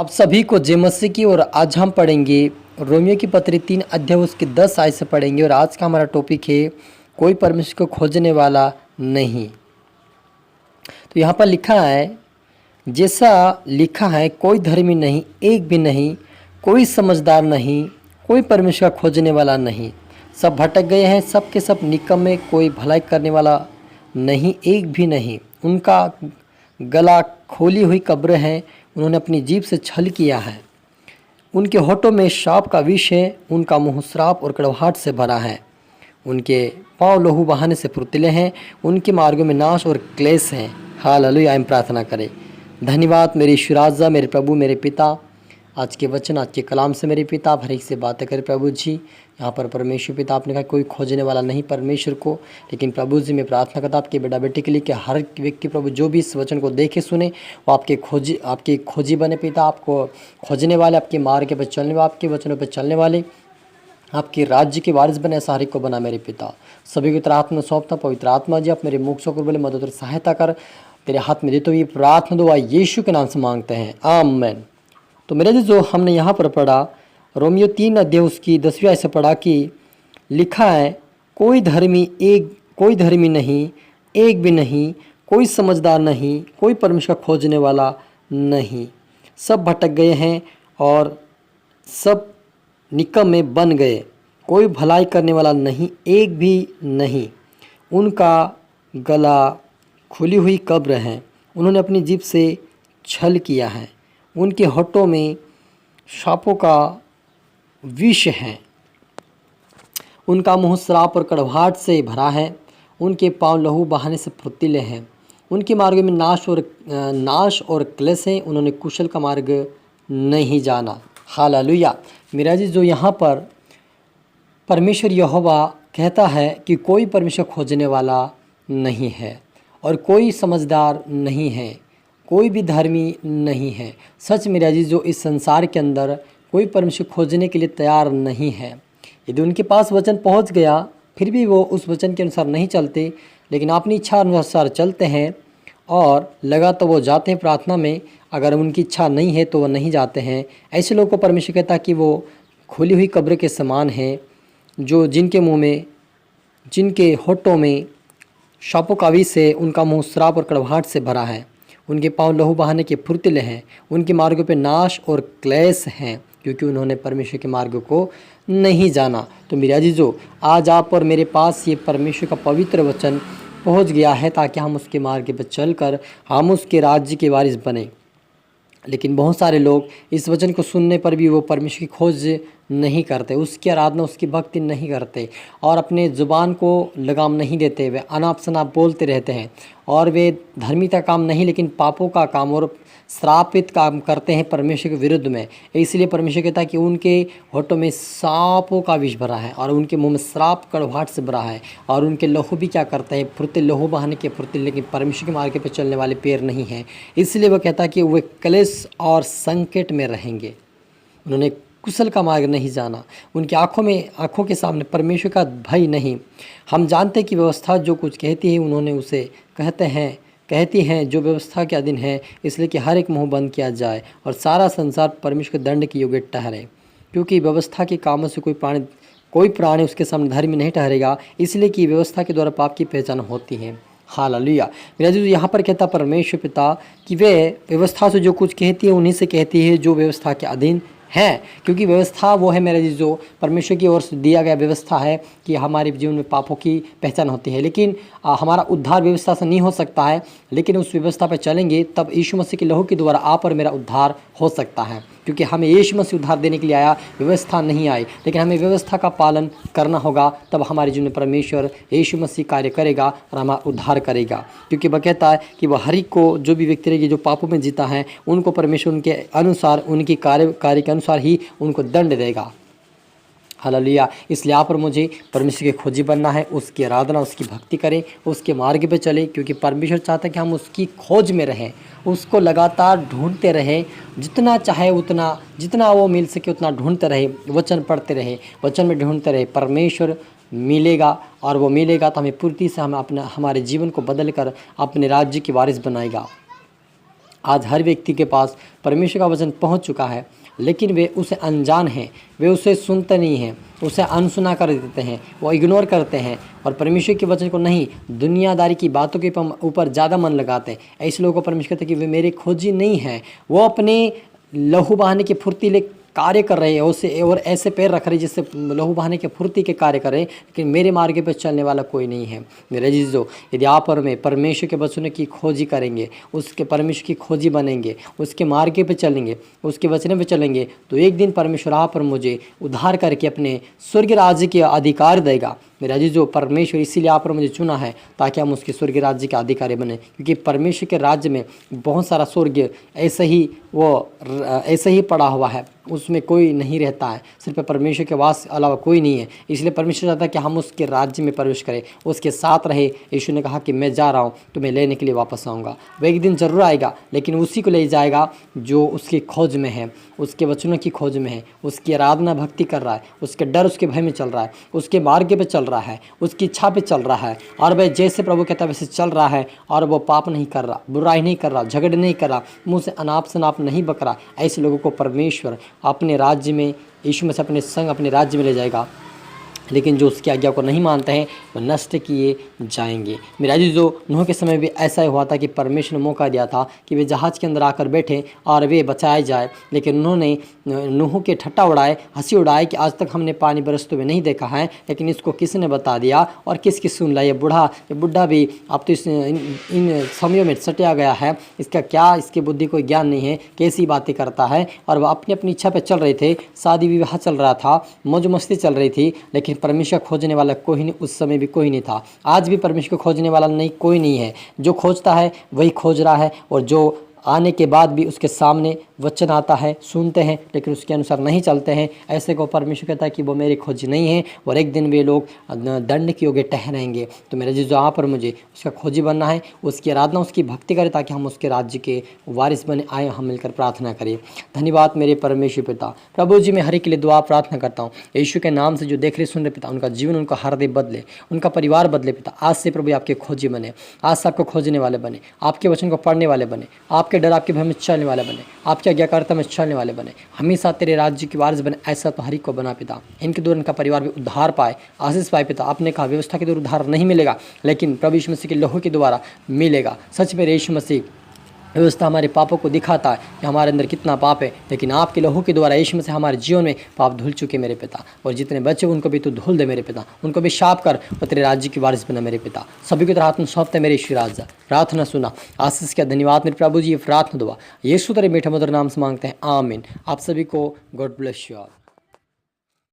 अब सभी को जय मसीह की। और आज हम पढ़ेंगे रोमियो की पत्री 3 अध्याय उसके 10 आयत से पढ़ेंगे। और आज का हमारा टॉपिक है कोई परमेश्वर को खोजने वाला नहीं। तो यहाँ पर लिखा है, जैसा लिखा है, कोई धर्मी नहीं, एक भी नहीं, कोई समझदार नहीं, कोई परमेश्वर का खोजने वाला नहीं। सब भटक गए हैं, सब के सब निकम्मे, कोई भलाई करने वाला नहीं, एक भी नहीं। उनका गला खोली हुई कब्र है, उन्होंने अपनी जीभ से छल किया है। उनके होठों में शाप का विष है, उनका मुंह श्राप और कड़वाहट से भरा है। उनके पांव लहू बहाने से फुर्तीले हैं, उनके मार्गों में नाश और क्लेश हैं। हालेलुया। हम प्रार्थना करें। धन्यवाद मेरे ईश्वर राजा, मेरे प्रभु, मेरे पिता, आज के वचन, आज के कलाम से मेरे पिता आप हर एक से बातें करें प्रभु जी। यहाँ पर परमेश्वर पिता आपने कहा कोई खोजने वाला नहीं परमेश्वर को, लेकिन प्रभु जी मैं प्रार्थना करता आपके बेटा बेटी के लिए कि हर व्यक्ति प्रभु जो भी इस वचन को देखे सुने वो आपके खोजी बने पिता, आपको खोजने वाले, आपके मार्ग पर चलने वाले, आपके वचनों पर चलने वाले, आपके राज्य के वारिस बने, ऐसा हर एक को बना मेरे पिता। सभी को आत्मा सौंपता। पवित्र आत्मा जी आप मेरे मुख से बोले मदद और सहायता कर, तेरे हाथ में दे। तो ये प्रार्थना दुआ यीशु के नाम से मांगते हैं, आमीन। तो मेरे जो हमने यहाँ पर पढ़ा रोमियो 3 अध्याय उसकी 10वीं आयत से पढ़ा कि लिखा है, कोई धर्मी नहीं, एक भी नहीं, कोई समझदार नहीं, कोई परमेश्वर का खोजने वाला नहीं। सब भटक गए हैं और सब निकम्मे बन गए, कोई भलाई करने वाला नहीं, एक भी नहीं। उनका गला खुली हुई कब्र है, उन्होंने अपनी जीभ से छल किया है। उनके होठों में शापों का विष है, उनका मुंह श्राप और कड़वाहट से भरा है। उनके पांव लहू बहाने से फुर्तीले हैं, उनके मार्ग में नाश और क्लेश हैं। उन्होंने कुशल का मार्ग नहीं जाना। हालेलुया। मेरा जी जो यहाँ पर परमेश्वर यहोवा कहता है कि कोई परमेश्वर खोजने वाला नहीं है और कोई समझदार नहीं है, कोई भी धर्मी नहीं है। सच मेरा जी जो इस संसार के अंदर कोई परमेश्वर खोजने के लिए तैयार नहीं है। यदि उनके पास वचन पहुंच गया फिर भी वो उस वचन के अनुसार नहीं चलते, लेकिन अपनी इच्छा अनुसार चलते हैं और लगा तो वो जाते हैं प्रार्थना में, अगर उनकी इच्छा नहीं है तो वो नहीं जाते हैं। ऐसे लोगों को परमेश्वर कहता कि वो खुली हुई कब्र के समान हैं, जो जिनके मुँह में, जिनके होठों में शापों का विष है, उनका मुँह श्राप और कड़वाहट से भरा है। उनके पांव लहू बहाने के फुर्तीले हैं, उनके मार्गों पे नाश और क्लेश हैं, क्योंकि उन्होंने परमेश्वर के मार्ग को नहीं जाना। तो मेरा जीजो आज आप और मेरे पास ये परमेश्वर का पवित्र वचन पहुंच गया है ताकि हम उसके मार्ग पर चलकर हम उसके राज्य के वारिस बने। लेकिन बहुत सारे लोग इस वचन को सुनने पर भी वो परमेश्वर की खोज नहीं करते, उसकी आराधना, उसकी भक्ति नहीं करते और अपने ज़ुबान को लगाम नहीं देते। वे अनाप शनाप बोलते रहते हैं और वे धर्मिता काम नहीं लेकिन पापों का काम और श्रापित काम करते हैं परमेश्वर के विरुद्ध में। इसलिए परमेश्वर कहता है कि उनके होठों में सांपों का विष भरा है और उनके मुंह में श्राप कड़वाहट से भरा है और उनके लहू भी क्या करते हैं, फुर्ते, लहू बहाने के फुर्ते, लेकिन परमेश्वर के मार्ग पर चलने वाले पैर नहीं हैं। इसलिए वह कहता है कि वे क्लेश और संकट में रहेंगे। उन्होंने कुशल का मार्ग नहीं जाना, उनकी आँखों के सामने परमेश्वर का भय नहीं। हम जानते हैं कि व्यवस्था जो कुछ कहती है उन्होंने उसे कहती हैं जो व्यवस्था के अधीन है, इसलिए कि हर एक मुंह बंद किया जाए और सारा संसार परमेश्वर के दंड के योग्य ठहरे, क्योंकि व्यवस्था के कामों से कोई प्राणी उसके सामने धर्मी नहीं ठहरेगा, इसलिए कि व्यवस्था के द्वारा पाप की पहचान होती है। हालेलुया। मेरा जो यहाँ पर कहता परमेश्वर पिता कि वे व्यवस्था से जो कुछ कहती है उन्हीं से कहती है जो व्यवस्था के अधीन है, क्योंकि व्यवस्था वो है मेरे जो परमेश्वर की ओर से दिया गया व्यवस्था है कि हमारे जीवन में पापों की पहचान होती है। लेकिन हमारा उद्धार व्यवस्था से नहीं हो सकता है, लेकिन उस व्यवस्था पर चलेंगे तब यीशु मसीह के लहू के द्वारा आप और मेरा उद्धार हो सकता है, क्योंकि हमें यीशु मसीह उद्धार देने के लिए आया, व्यवस्था नहीं आई। लेकिन हमें व्यवस्था का पालन करना होगा, तब हमारे जीवन में परमेश्वर यीशु मसीह कार्य करेगा और हमारा उद्धार करेगा। क्योंकि वह कहता है कि वह हर एक को, जो भी व्यक्ति रहेगी जो पापों में जीता है, उनको परमेश्वर उनके अनुसार, उनकी कार्य के अनुसार ही उनको दंड देगा। हालेलुया। इसलिए आप और मुझे परमेश्वर के खोजी बनना है, उसकी आराधना, उसकी भक्ति करें, उसके मार्ग पे चलें, क्योंकि परमेश्वर चाहता है कि हम उसकी खोज में रहें, उसको लगातार ढूंढते रहें, जितना चाहे उतना, जितना वो मिल सके उतना ढूंढते रहे, वचन पढ़ते रहे, वचन में ढूंढते रहे। परमेश्वर मिलेगा और वो मिलेगा तो हमें पूर्ति से हमारे जीवन को बदल कर अपने राज्य की वारिस बनाएगा। आज हर व्यक्ति के पास परमेश्वर का वचन पहुंच चुका है, लेकिन वे उसे अनजान हैं, वे उसे सुनते नहीं हैं, उसे अनसुना कर देते हैं, वो इग्नोर करते हैं और परमेश्वर के वचन को नहीं, दुनियादारी की बातों के ऊपर ज़्यादा मन लगाते हैं। ऐसे लोगों को परमेश्वर कहते हैं कि वे मेरे खोजी नहीं हैं। वो अपने लहू बहाने के फुर्तीले कार्य कर रहे हैं उसे, और ऐसे पैर रख रहे हैं जिससे लहू बहाने के फुर्ती के कार्य कर रहे हैं, लेकिन मेरे मार्ग पर चलने वाला कोई नहीं है। मेरे अजीजों, यदि आप और मैं परमेश्वर के वचनों की खोजी करेंगे, उसके परमेश्वर की खोजी बनेंगे, उसके मार्ग पे चलेंगे, उसके वचन पे चलेंगे, तो एक दिन परमेश्वर आप और मुझे उद्धार करके अपने स्वर्ग राज्य के अधिकार देगा। मेरा अजीजों, परमेश्वर इसीलिए आप और मुझे चुना है ताकि हम उसके स्वर्ग राज्य के अधिकारी बने, क्योंकि परमेश्वर के राज्य में बहुत सारा स्वर्ग ऐसे ही पड़ा हुआ है, उसमें कोई नहीं रहता है, सिर्फ परमेश्वर के वास अलावा कोई नहीं है। इसलिए परमेश्वर चाहता है कि हम उसके राज्य में प्रवेश करें, उसके साथ रहे। यीशु ने कहा कि मैं जा रहा हूँ, तुम्हें लेने के लिए वापस आऊँगा। वह एक दिन जरूर आएगा, लेकिन उसी को ले जाएगा जो उसकी खोज में है, उसके वचनों की खोज में है, उसकी आराधना भक्ति कर रहा है, उसके डर उसके भय में चल रहा है, उसके मार्ग पे चल रहा है, उसकी इच्छा पे चल रहा है, और वह जैसे प्रभु कहता है वैसे चल रहा है, और वो पाप नहीं कर रहा, बुराई नहीं कर रहा, झगड़े नहीं कर रहा, मुँह से अनाप शनाप नहीं बक रहा। ऐसे लोगों को परमेश्वर अपने राज्य में, यीशु में से अपने संग अपने राज्य में ले जाएगा। लेकिन जो उसकी आज्ञा को नहीं मानते हैं वो नष्ट किए जाएंगे। मेरा अजीजों, नूह के समय भी ऐसा ही हुआ था कि परमेश्वर ने मौका दिया था कि वे जहाज़ के अंदर आकर बैठे और वे बचाए जाए, लेकिन उन्होंने नूह के ठट्टा उड़ाए, हंसी उड़ाए कि आज तक हमने पानी बरसते हुए नहीं देखा है, लेकिन इसको किसने बता दिया और किसकी सुन ला। ये बुढ़ा भी अब तो इन समयों में सटिया गया है, इसका क्या, इसकी बुद्धि कोई ज्ञान नहीं है, कैसी बातें करता है। और वह अपनी अपनी इच्छा पर चल रहे थे, शादी विवाह चल रहा था, मौज मस्ती चल रही थी, लेकिन परमेश्वर खोजने वाला कोई नहीं, उस समय भी कोई नहीं था। आज भी परमेश्वर को खोजने वाला नहीं, कोई नहीं है। जो खोजता है वही खोज रहा है, और जो आने के बाद भी उसके सामने वचन आता है, सुनते हैं, लेकिन उसके अनुसार नहीं चलते हैं, ऐसे को परमेश्वर कहता है कि वो मेरी खोज नहीं है, और एक दिन वे लोग दंड के योग्य ठहरेंगे। तो मेरे जो आप और मुझे उसका खोजी बनना है, उसकी आराधना, उसकी भक्ति करें, ताकि हम उसके राज्य के वारिस बने। आए हम मिलकर प्रार्थना करें। धन्यवाद मेरे परमेश्वर पिता। प्रभु जी, मैं हर एक के लिए दुआ प्रार्थना करता हूँ, यीशु के नाम से जो देख रहे सुन रहे पिता, उनका जीवन, उनका हृदय बदले, उनका परिवार बदले पिता। आज से प्रभु आपके खोजी बने, आज से आपको खोजने वाले बने, आपके वचन को पढ़ने वाले बने, आपके डर आपके भय में चलने वाले बने, आपकी आज्ञाकारिता में चलने वाले बने, हमेशा तेरे राज्य की वारिस बने। ऐसा तो हर एक को बना पिता। इनके द्वारा इनका परिवार भी उद्धार पाए, आशीष पाए पिता। आपने कहा व्यवस्था के द्वारा उद्धार नहीं मिलेगा, लेकिन प्रभु यीशु मसीह के लहू के द्वारा मिलेगा। सच में यीशु मसीह व्यवस्था हमारे पापों को दिखाता है कि हमारे अंदर कितना पाप है, लेकिन आपके लहू के द्वारा यीशु मसीह हमारे जीवन में पाप धुल चुके मेरे पिता। और जितने बच्चे उनको भी तू धुल दे मेरे पिता, उनको भी शाप कर और तेरे राज्य की वारिस बना मेरे पिता। सभी को तेरे हाथ में सौंपते मेरे ईश्वर राजा। प्रार्थना सुना, आशीष का धन्यवाद मेरे प्रभु जी। ये प्रार्थना दुआ यीशु तेरे मीठे मधुर नाम से मांगते हैं, आमीन। आप सभी को गॉड ब्लेस यू ऑल।